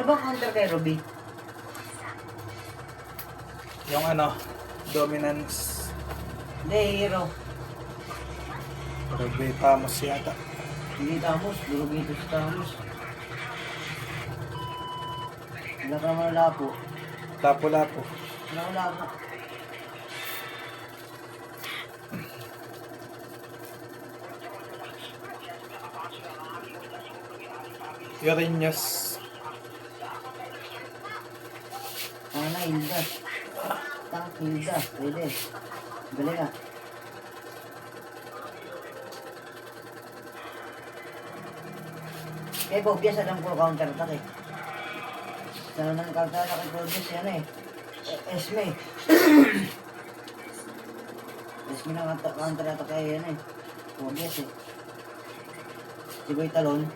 Ano bang counter kay Ruby? Yung ano, dominance. Hindi, hero. Ruby Tamos yata. Hindi Tamos, durog nito si Tamos. Wala ka naman lapo. Lapo-lapo. Wala ka lapo. Urinyos. Ano na, Hilda. Hilda, pwede. Galing ah. Eh, Bobias, alam ko counter attack eh. Sana nang counter attack kay Bobias, yan eh. Esme. Esme nang counter attack kay yan eh. Bobias eh. Si Boy Talon.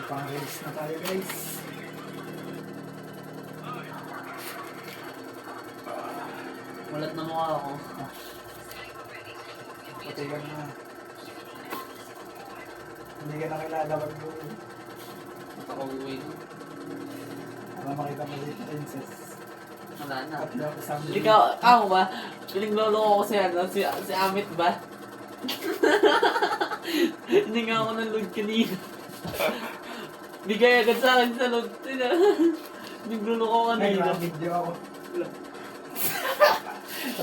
Pang-release na tayo guys. Mulat na mukha ako. Patay ka na. Hindi ka na kilala ba't mo. At ako uwi. Para makita mo dito, princess. Wala na. At daw kasama Ikaw, ako ba? Pinaglolo ko si ano, si Amit ba? Hindi nga ako ng load kanina. Bigay agad sa akin sa load. Biglulo ko Ay, kanina. video ako.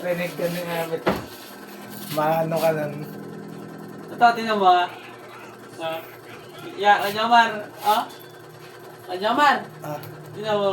Rinig ka na nga, maano ka nun. Ito, tinan mo ah. Kanyamar. Ah? Kanyamar. Ah, Tinan mo.